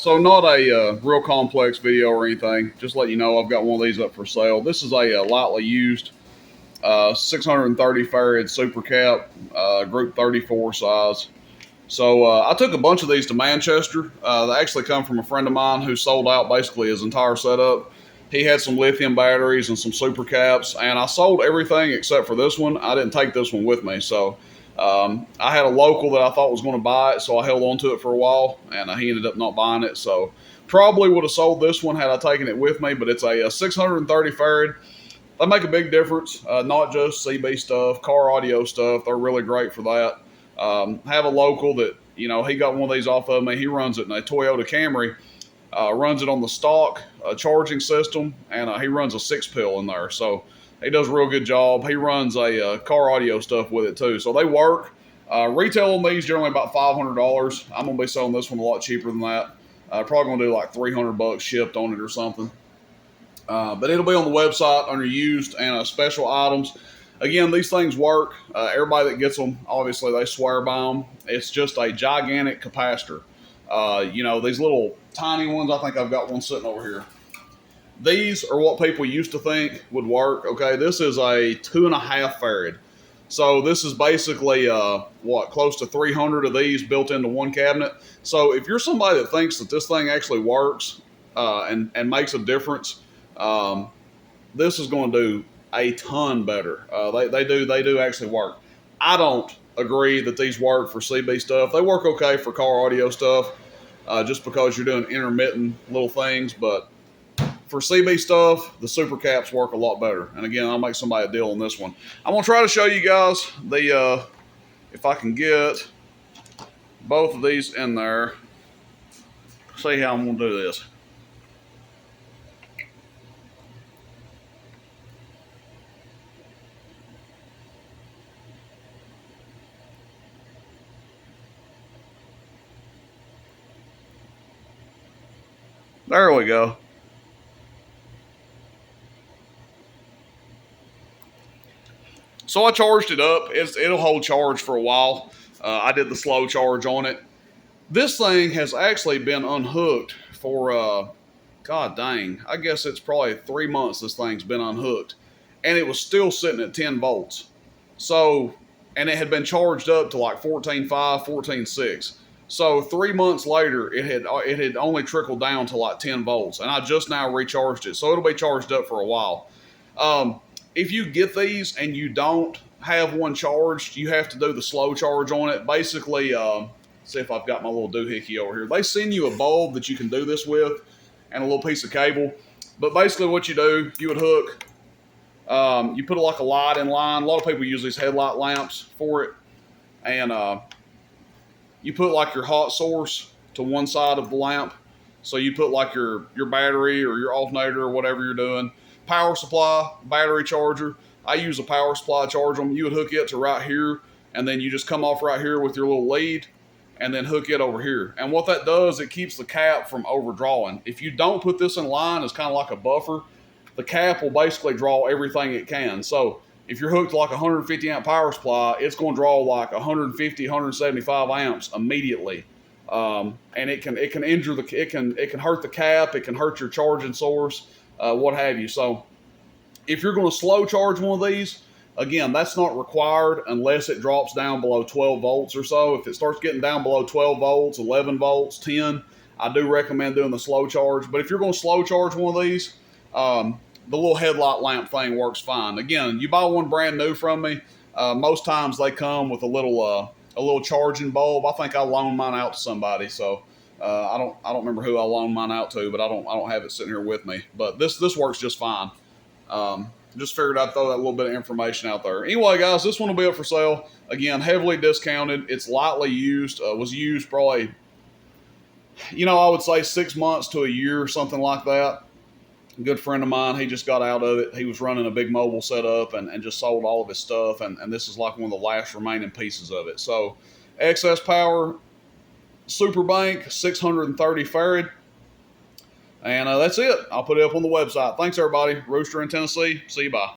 So not a real complex video or anything. Just let you know I've got one of these up for sale. This is a lightly used 630 farad super cap, group 34 size. So I took a bunch of these to Manchester. They actually come from a friend of mine who sold out basically his entire setup. He had some lithium batteries and some super caps, and I sold everything except for this one. I didn't take this one with me, so I had a local that I thought was going to buy it, so I held on to it for a while, and he ended up not buying it. So probably would have sold this one had I taken it with me, but it's a 630 farad. They make a big difference, not just CB stuff, car audio stuff. They're really great for that. Have a local that, he got one of these off of me. He runs it in a Toyota Camry, runs it on the stock charging system, and he runs a 6-pill in there. So he does a real good job. He runs a car audio stuff with it too. So they work. Retail on these generally about $500. I'm going to be selling this one a lot cheaper than that. Probably going to do like $300 shipped on it or something. But it'll be on the website under used and special items. Again, these things work. Everybody that gets them, obviously, they swear by them. It's just a gigantic capacitor. These little tiny ones, I think I've got one sitting over here. These are what people used to think would work. Okay, this is a 2.5 farad. So this is basically, close to 300 of these built into one cabinet. So if you're somebody that thinks that this thing actually works and makes a difference, this is going to do a ton better. They do actually work. I don't agree that these work for CB stuff. They work okay for car audio stuff, just because you're doing intermittent little things. But for CB stuff, the super caps work a lot better. And again, I'll make somebody a deal on this one. I'm gonna try to show you guys the if I can get both of these in there. See how I'm gonna do this. There we go. So I charged it up. It'll hold charge for a while. I did the slow charge on it. This thing has actually been unhooked for, God dang, I guess it's probably 3 months this thing's been unhooked. And it was still sitting at 10 volts. So, and it had been charged up to like 14.5, 14.6. So 3 months later, it had only trickled down to like 10 volts, and I just now recharged it, so it'll be charged up for a while. If you get these and you don't have one charged, you have to do the slow charge on it. Basically, see if I've got my little doohickey over here. They send you a bulb that you can do this with, and a little piece of cable. But basically, what you do, you would hook. You put like a light in line. A lot of people use these headlight lamps for it, and you put like your hot source to one side of the lamp. So you put like your battery or your alternator or whatever you're doing. Power supply, battery charger. I use a power supply, charge them. You would hook it to right here, and then you just come off right here with your little lead and then hook it over here. And what that does, it keeps the cap from overdrawing. If you don't put this in line, it's kind of like a buffer. The cap will basically draw everything it can. So if you're hooked to like a 150 amp power supply, it's going to draw like 150, 175 amps immediately. And it can injure it can hurt the cap, it can hurt your charging source, what have you. So if you're going to slow charge one of these, again, that's not required unless it drops down below 12 volts or so. If it starts getting down below 12 volts, 11 volts, 10, I do recommend doing the slow charge. But if you're going to slow charge one of these, the little headlight lamp thing works fine. Again, you buy one brand new from me, most times they come with a little charging bulb. I think I loaned mine out to somebody, so I don't remember who I loaned mine out to, but I don't have it sitting here with me. But this works just fine. Just figured I'd throw that little bit of information out there. Anyway, guys, this one will be up for sale. Again, heavily discounted. It's lightly used. Was used probably, I would say 6 months to a year or something like that. A good friend of mine, he just got out of it. He was running a big mobile setup and just sold all of his stuff. And this is like one of the last remaining pieces of it. So excess power, Super Bank, 630 farad. And that's it. I'll put it up on the website. Thanks, everybody. Rooster in Tennessee. See you. Bye.